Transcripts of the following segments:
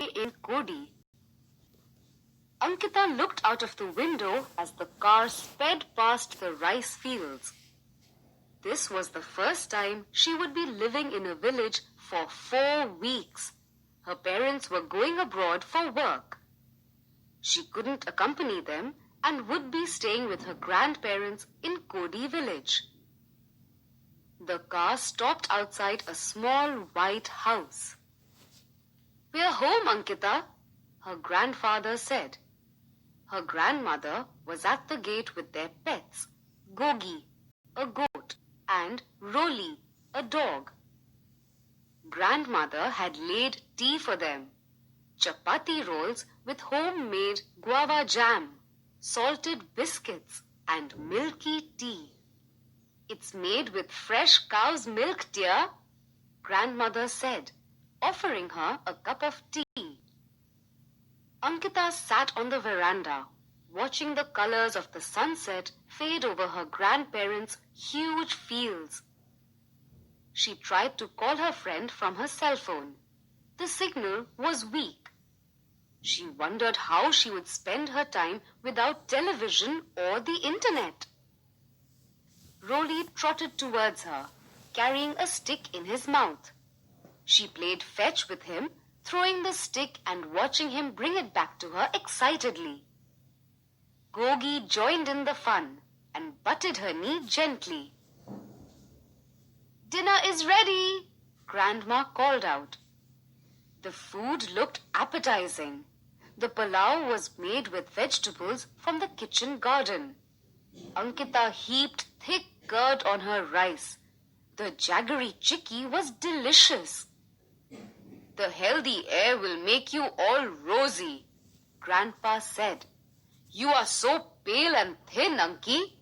in Kodi. Ankita looked out of the window as the car sped past the rice fields. This was the first time she would be living in a village for 4 weeks. Her parents were going abroad for work. She couldn't accompany them and would be staying with her grandparents in Kodi village. The car stopped outside a small white house. "We're home, Ankita," her grandfather said. Her grandmother was at the gate with their pets, Gogi, a goat, and Roli, a dog. Grandmother had laid tea for them, chapati rolls with homemade guava jam, salted biscuits, and milky tea. "It's made with fresh cow's milk, dear," grandmother said, offering her a cup of tea. Ankita sat on the veranda, watching the colors of the sunset fade over her grandparents' huge fields. She tried to call her friend from her cell phone. The signal was weak. She wondered how she would spend her time without television or the internet. Roli trotted towards her, carrying a stick in his mouth. She played fetch with him, throwing the stick and watching him bring it back to her excitedly. Gogi joined in the fun and butted her knee gently. "Dinner is ready," Grandma called out. The food looked appetizing. The pulao was made with vegetables from the kitchen garden. Ankita heaped thick curd on her rice. The jaggery chikki was delicious. "The healthy air will make you all rosy," Grandpa said. "You are so pale and thin, Anki."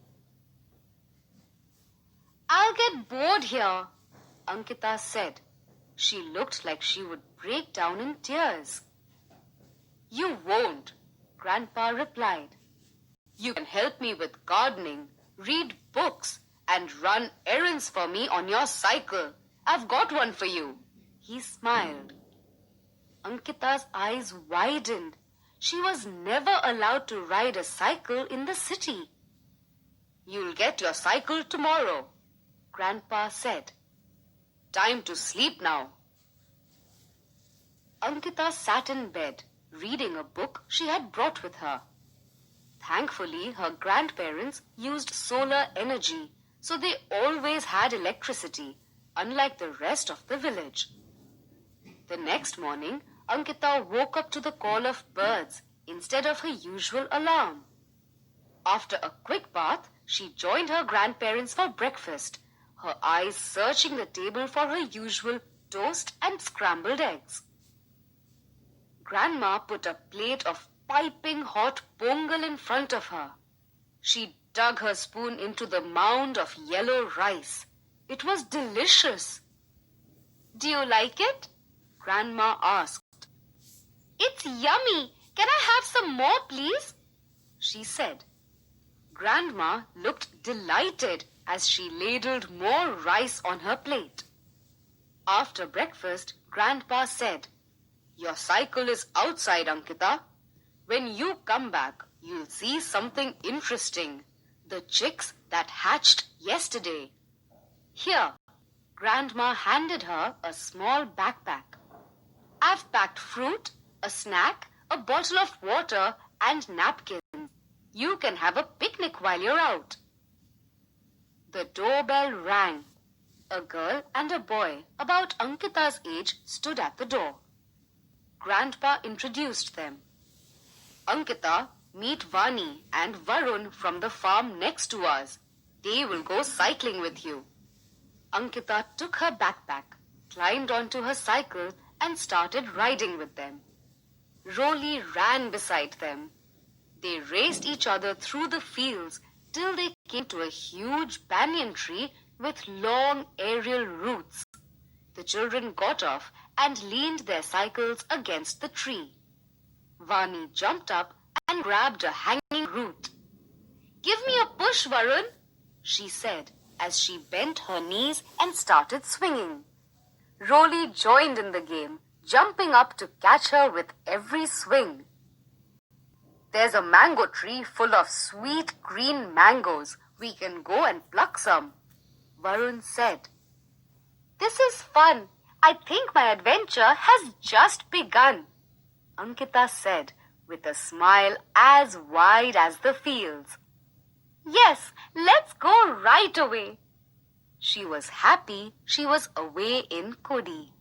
"I'll get bored here," Ankita said. She looked like she would break down in tears. "You won't," Grandpa replied. "You can help me with gardening, read books, and run errands for me on your cycle. I've got one for you." He smiled. Ankita's eyes widened. She was never allowed to ride a cycle in the city. "You'll get your cycle tomorrow," Grandpa said. "Time to sleep now." Ankita sat in bed, reading a book she had brought with her. Thankfully, her grandparents used solar energy, so they always had electricity, unlike the rest of the village. The next morning, Ankita woke up to the call of birds instead of her usual alarm. After a quick bath, she joined her grandparents for breakfast, her eyes searching the table for her usual toast and scrambled eggs. Grandma put a plate of piping hot pongal in front of her. She dug her spoon into the mound of yellow rice. It was delicious. "Do you like it?" Grandma asked. "It's yummy. Can I have some more, please?" she said. Grandma looked delighted as she ladled more rice on her plate. After breakfast, Grandpa said, "Your cycle is outside, Ankita. When you come back, you'll see something interesting. The chicks that hatched yesterday." Here, Grandma handed her a small backpack. "I've packed fruit, a snack, a bottle of water, and napkins. You can have a picnic while you're out." The doorbell rang. A girl and a boy about Ankita's age stood at the door. Grandpa introduced them. "Ankita, meet Vani and Varun from the farm next to us. They will go cycling with you." Ankita took her backpack, climbed onto her cycle, and started riding with them. Roli ran beside them. They raced each other through the fields till they came to a huge banyan tree with long aerial roots. The children got off and leaned their cycles against the tree. Vani jumped up and grabbed a hanging root. "Give me a push, Varun," she said as she bent her knees and started swinging. Roli joined in the game, jumping up to catch her with every swing. There's a mango tree full of sweet green mangoes. We can go and pluck some, Varun said. This is fun. I think my adventure has just begun, Ankita said with a smile as wide as the fields. Yes, let's go right away. She was happy she was away in Kodi.